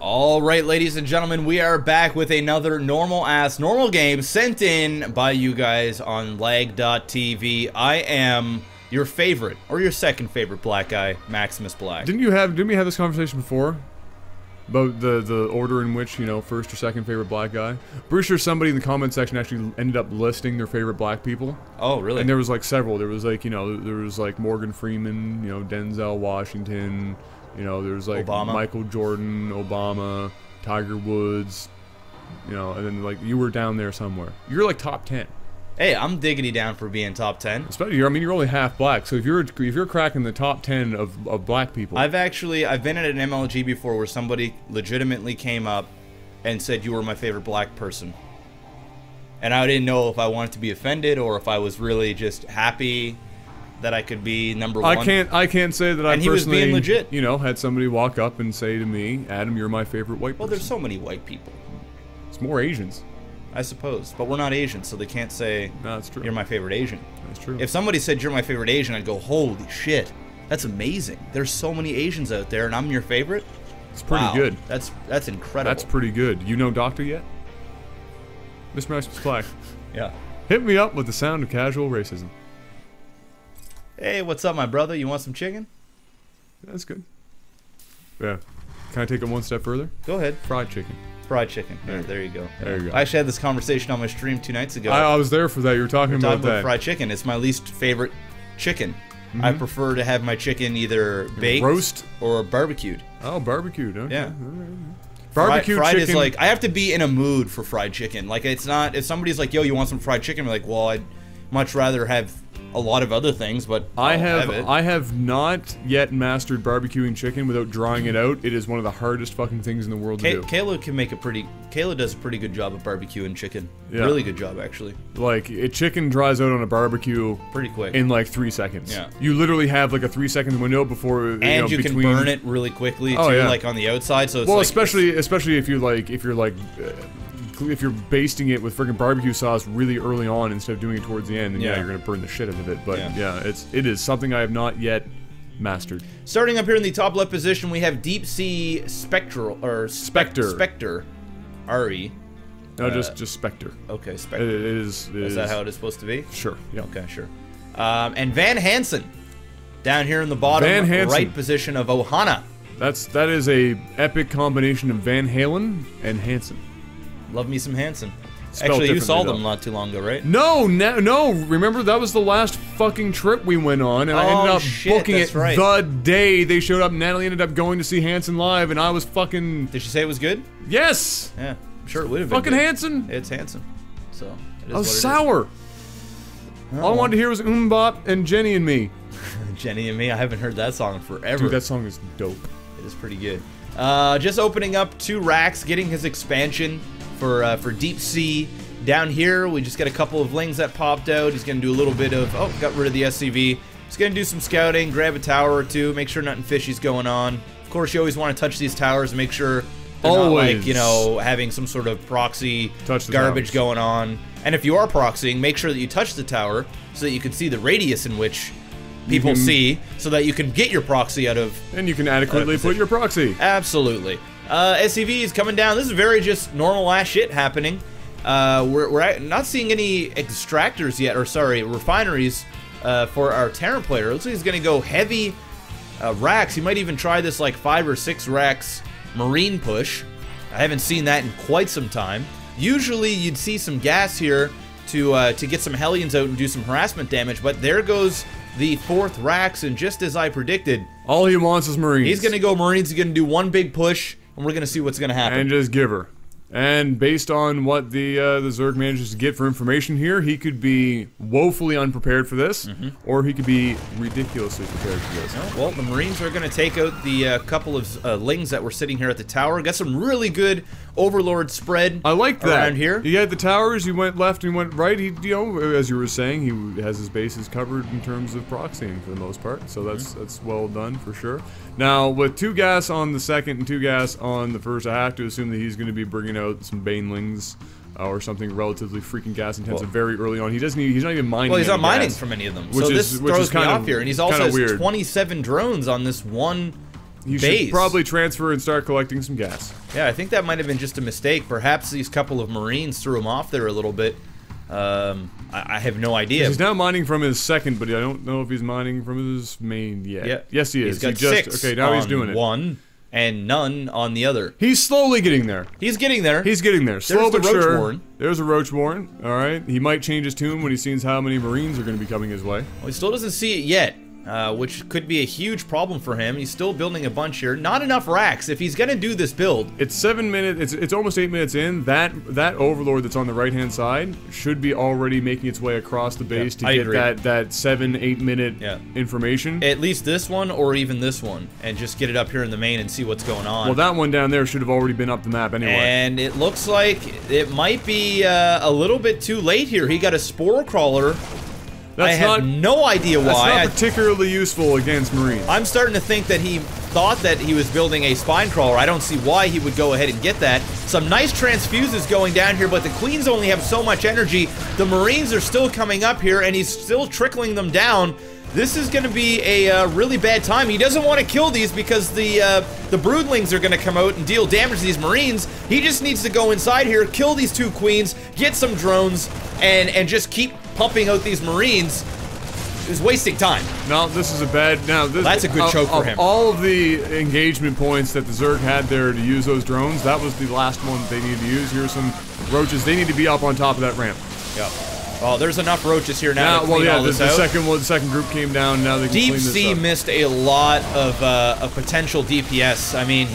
Alright, ladies and gentlemen, we are back with another normal game sent in by you guys on LAGTV. I am your favorite, or your second favorite black guy, MaximusBlack. Didn't we have this conversation before? About the order in which, you know, first or second favorite black guy? Pretty sure somebody in the comment section actually ended up listing their favorite black people. Oh, really? And there was like several. There was like, you know, there was like Morgan Freeman, you know, Denzel Washington, you know, there was like Obama. Michael Jordan, Obama, Tiger Woods, you know, and then like you were down there somewhere. You're like top 10. Hey, I'm diggity down for being top 10. Especially, I mean, you're only half black, so if you're cracking the top 10 of black people. I've been at an MLG before where somebody legitimately came up and said you were my favorite black person. And I didn't know if I wanted to be offended or if I was really just happy that I could be number one. I can't say that I and he was being legit. You know, had somebody walk up and say to me, Adam, you're my favorite white person. Well, there's so many white people. It's more Asians. I suppose, but we're not Asian, so they can't say, no, that's true. You're my favorite Asian. That's true. If somebody said you're my favorite Asian, I'd go, holy shit, that's amazing. There's so many Asians out there, and I'm your favorite? It's pretty good. That's incredible. That's pretty good. You know Doctor yet? Mr. MaximusBlack. Yeah. Hit me up with the sound of casual racism. Hey, what's up, my brother? You want some chicken? That's good. Yeah. Can I take it one step further? Go ahead. Fried chicken. Fried chicken. Yeah, there you go. There you go. I actually had this conversation on my stream 2 nights ago. I was there for that. You were talking about that. Fried chicken. It's my least favorite chicken. I prefer to have my chicken either baked roast or barbecued. Oh, barbecued. Okay. Yeah. Barbecue fried chicken is like, I have to be in a mood for fried chicken. Like, it's not, if somebody's like, yo, you want some fried chicken? I'm like, well, I'd much rather have a lot of other things, but I have not yet mastered barbecuing chicken without drying it out. It is one of the hardest fucking things in the world to do. Kayla does a pretty good job of barbecuing chicken. Yeah. Really good job, actually. Like, chicken dries out on a barbecue pretty quick. In like 3 seconds. Yeah. You literally have like a 3-second window before, and you can burn it really quickly too, like on the outside. So it's well, like, especially if you're basting it with freaking barbecue sauce really early on instead of doing it towards the end, then yeah, you're gonna burn the shit out of it. But yeah, it is something I have not yet mastered. Starting up here in the top left position, we have DeepCSpectre or Spectre, RE. No, just Spectre. Okay, Spectre. It is. Is that how it is supposed to be? Sure. Yeah. Okay, sure. And vanHansen, down here in the bottom right position of Ohana. That is a epic combination of Van Halen and Hansen. Love me some Hansen. Actually, you saw them not too long ago, right? No. Remember, that was the last fucking trip we went on, and I ended up booking it the day they showed up. Natalie ended up going to see Hansen live, and I was fucking... Did she say it was good? Yes! Yeah, I'm sure it would have been fucking good. Hansen! It's Hansen. So, it is I was sour. All I wanted to hear was Bop and Jenny and Me. Jenny and Me? I haven't heard that song in forever. Dude, that song is dope. It is pretty good. Just opening up 2 racks, getting his expansion for Deep Sea. Down here, we just got a couple of lings that popped out. He's going to do a little bit of... Oh, got rid of the SCV. He's going to do some scouting, grab a tower or 2, make sure nothing fishy's going on. Of course, you always want to touch these towers and make sure they're not, like, you know, having some sort of proxy garbage going on. And if you are proxying, make sure that you touch the tower so that you can see the radius in which people see, so that you can get your proxy out of... And you can adequately put your proxy. Absolutely. SCV is coming down. This is very just normal ass shit happening. We're not seeing any extractors yet, or sorry, refineries for our Terran player. It looks like he's going to go heavy racks. He might even try this like 5 or 6 racks marine push. I haven't seen that in quite some time. Usually you'd see some gas here to get some Hellions out and do some harassment damage, but there goes the 4th racks, and just as I predicted, all he wants is Marines. He's going to go Marines. He's going to do one big push, and we're going to see what's going to happen. And just give her. And based on what the Zerg manages to get for information here, he could be woefully unprepared for this, or he could be ridiculously prepared for this. Well, the Marines are going to take out the couple of lings that were sitting here at the tower. Got some really good Overlord spread. I like that around here. He had the towers. He went left and he went right. He, you know, as you were saying, he has his bases covered in terms of proxying for the most part. So that's well done for sure. Now with 2 gas on the second and 2 gas on the first, I have to assume that he's going to be bringing out some Banelings or something relatively freaking gas intensive very early on. He doesn't. He's not even mining. Well, he's not mining gas, from any of them. Which So is, this throws me off here, and he's also has weird. 27 drones on this one he base. should probably transfer and start collecting some gas. Yeah, I think that might have been just a mistake. Perhaps these couple of Marines threw him off there a little bit. I have no idea. He's now mining from his second, but I don't know if he's mining from his main yet. Yeah. Yes, he is. He's got six okay, now he's on doing it. one and none on the other. He's slowly getting there. He's getting there. He's getting there. Slow There's but the sure. Roach-born. There's a Roach-born. All right. He might change his tune when he sees how many Marines are going to be coming his way. Well, he still doesn't see it yet. Which could be a huge problem for him. He's still building a bunch here. Not enough racks. If he's gonna do this build, it's 7 minutes. It's almost 8 minutes in. That Overlord that's on the right hand side should be already making its way across the base to get that 7-8 minute information. At least this one or even this one, and just get it up here in the main and see what's going on. Well, that one down there should have already been up the map anyway. And it looks like it might be a little bit too late here. He got a spore crawler. I have no idea why. That's not particularly useful against Marines. I'm starting to think that he thought that he was building a spine crawler. I don't see why he would go ahead and get that. Some nice transfuses going down here, but the Queens only have so much energy. The Marines are still coming up here, and he's still trickling them down. This is going to be a really bad time. He doesn't want to kill these because the broodlings are going to come out and deal damage to these Marines. He just needs to go inside here, kill these two Queens, get some drones, and just keep pumping out these Marines. Is wasting time. No, this is a bad. Now this, that's a good choke for him. All of the engagement points that the Zerg had there to use those drones, that was the last one that they needed to use. Here's some roaches. They need to be up on top of that ramp. Yep. Well, there's enough roaches here now to clean all this out. The second group came down. Now they can clean this up. DeepC missed a lot of potential DPS. I mean,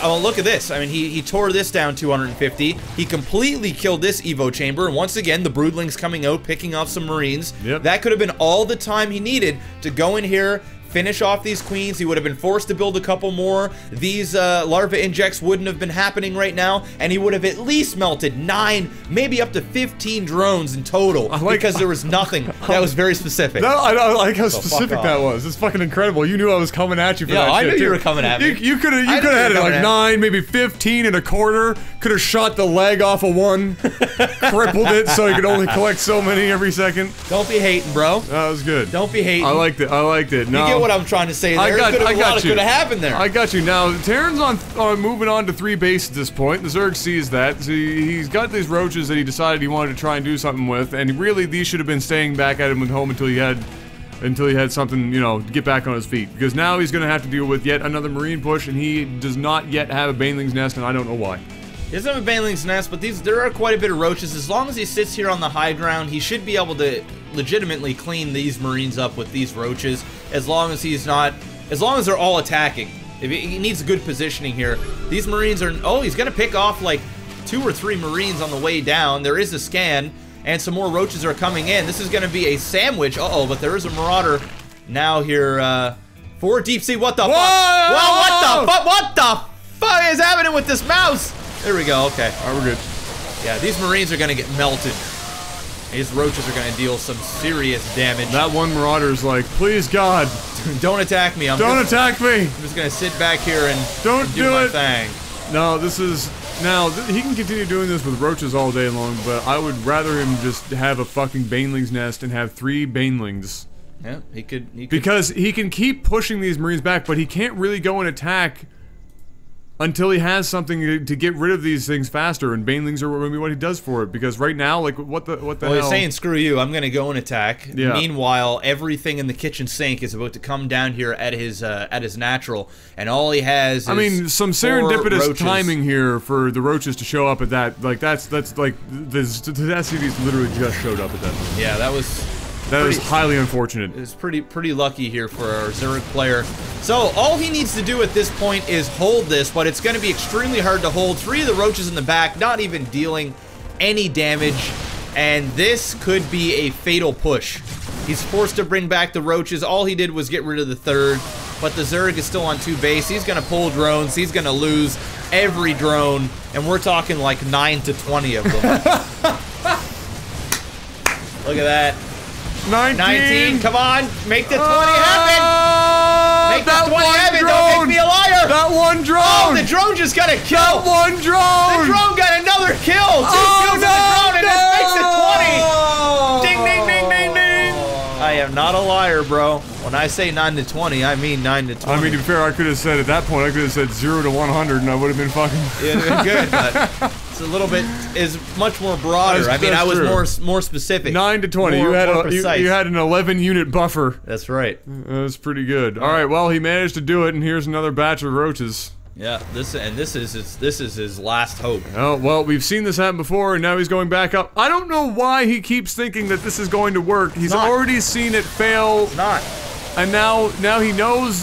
oh, look at this. I mean, he tore this down 250. He completely killed this Evo chamber. And once again, the broodlings coming out, picking off some Marines. Yep. That could have been all the time he needed to go in here, finish off these Queens. He would have been forced to build a couple more. These larva injects wouldn't have been happening right now, and he would have at least melted 9, maybe up to 15 drones in total, because there was nothing. That was very specific. I like how specific that was. It's fucking incredible. You knew I was coming at you for that shit. Yeah, I knew you were coming at me. You could have had it like 9, maybe 15 and a quarter. Could have shot the leg off of one, crippled it so you could only collect so many every second. Don't be hating, bro. That was good. Don't be hating. I liked it. I liked it. No. You get what I'm trying to say there. A lot could have happened there. I got you. Now, Terran's on moving on to 3 bases at this point. The Zerg sees that. So he's got these roaches that he decided he wanted to try and do something with, and really these should have been staying back at him at home until he had something, you know, to get back on his feet. Because now he's going to have to deal with yet another Marine push, and he does not yet have a Baneling's Nest, and I don't know why. He doesn't have a Baneling's Nest, but there are quite a bit of roaches. As long as he sits here on the high ground, he should be able to legitimately clean these Marines up with these roaches, as long as they're all attacking. If he needs good positioning here. These Marines are, oh, he's gonna pick off like 2 or 3 Marines on the way down. There is a scan, and some more roaches are coming in. This is gonna be a sandwich. Uh-oh, but there is a Marauder now here for DeepC. What the fuck? Well, what the fuck is happening with this mouse? There we go, okay. Alright, we're good. Yeah, these Marines are gonna get melted. These roaches are gonna deal some serious damage. That one Marauder's like, please God. Don't attack me. Don't attack me. I'm just gonna sit back here and do my it. thing. No, this is... Now, he can continue doing this with roaches all day long, but I would rather him just have a fucking Baneling's Nest and have 3 Banelings. Yeah, he could... Because he can keep pushing these Marines back, but he can't really go and attack until he has something to get rid of these things faster, and Banelings are going to be what he does for it, because right now, like, what the hell? Well, he's saying, screw you, I'm going to go and attack. Yeah. Meanwhile, everything in the kitchen sink is about to come down here at his natural, and all he has is, I mean, some serendipitous timing here for the roaches to show up at that, like, that's like, the SCVs literally just showed up at that moment. Yeah, that was highly unfortunate. It was pretty lucky here for our Zerg player. So, all he needs to do at this point is hold this, but it's going to be extremely hard to hold. 3 of the roaches in the back, not even dealing any damage, and this could be a fatal push. He's forced to bring back the roaches. All he did was get rid of the 3rd, but the Zerg is still on 2 base. He's going to pull drones. He's going to lose every drone, and we're talking like 9 to 20 of them. Look at that. 19, come on, make the 20 happen! Make the 20 happen, don't make me a liar! That one drone! Oh, the drone just got a kill! That one drone! The drone got another kill! 2 kills on the drone, and it makes it 20! Ding, ding, ding, ding, ding! I am not a liar, bro. 100%. When I say 9 to 20, I mean 9 to 20. I mean, to be fair, I could have said at that point, I could have said 0 to 100, and I would have been fucking. It would have been good, but it's a little bit is much more broader. I mean, I was more specific. 9 to 20. You had an 11-unit buffer. That's right. That was pretty good. All right, well, he managed to do it, and here's another batch of roaches. Yeah, this is his last hope. Oh, well, we've seen this happen before, and now he's going back up. I don't know why he keeps thinking that this is going to work. He's already seen it fail. It's not. And now he knows.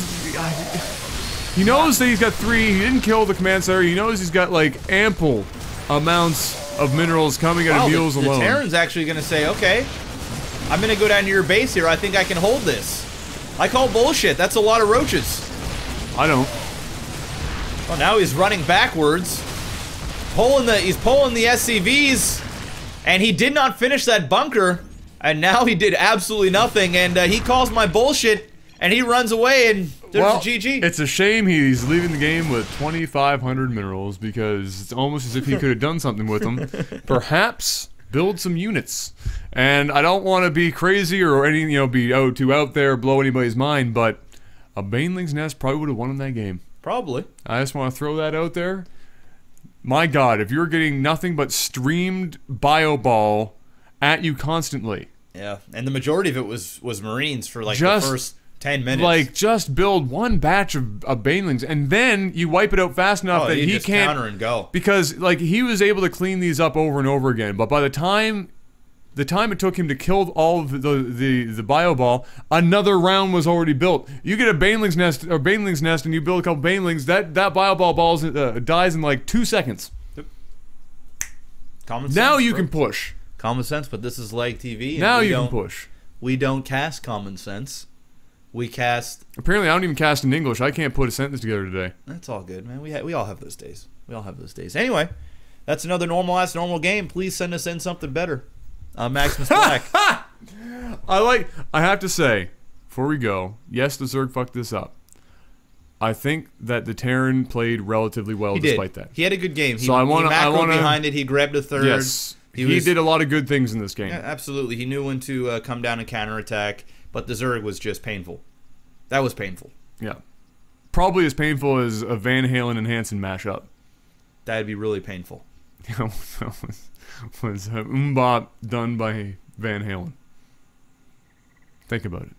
He knows that he's got 3. He didn't kill the command center. He knows he's got like ample amounts of minerals coming out of mules alone. The Terran's actually going to say, okay, I'm going to go down to your base here. I think I can hold this. I call bullshit. That's a lot of roaches. I don't. Well, now he's running backwards. He's pulling the SCVs. And he did not finish that bunker. And now he did absolutely nothing. And he calls my bullshit. And he runs away and there's a GG. It's a shame he's leaving the game with 2,500 minerals because it's almost as if he could have done something with them. Perhaps build some units. And I don't want to be crazy or any, be out there, blow anybody's mind, but a Baneling's Nest probably would have won in that game. Probably. I just want to throw that out there. My God, if you're getting nothing but streamed Bioball at you constantly. Yeah, and the majority of it was Marines for like the first 10 minutes. Like, just build one batch of Banelings, and then you wipe it out fast enough that he can't counter and go. Because like he was able to clean these up over and over again, but by the time it took him to kill all of the Bioball, another round was already built. You get a Baneling's nest, and you build a couple Banelings, that Bioball dies in like 2 seconds. Yep. Common sense. Now you can push. Common sense, but this is LAGTV. Now you can push. We don't cast common sense. We cast. Apparently, I don't even cast in English. I can't put a sentence together today. That's all good, man. We all have those days. We all have those days. Anyway, that's another normal game. Please send us in something better. MaximusBlack. I have to say, before we go, yes, the Zerg fucked this up. I think that the Terran played relatively well despite that. He had a good game. So I want to behind it. He grabbed a third. Yes, he did a lot of good things in this game. Yeah, absolutely. He knew when to come down and counterattack, but the Zerg was just painful. That was painful. Yeah. Probably as painful as a Van Halen and Hansen mashup. That'd be really painful. was MMMBop done by Van Halen. Think about it.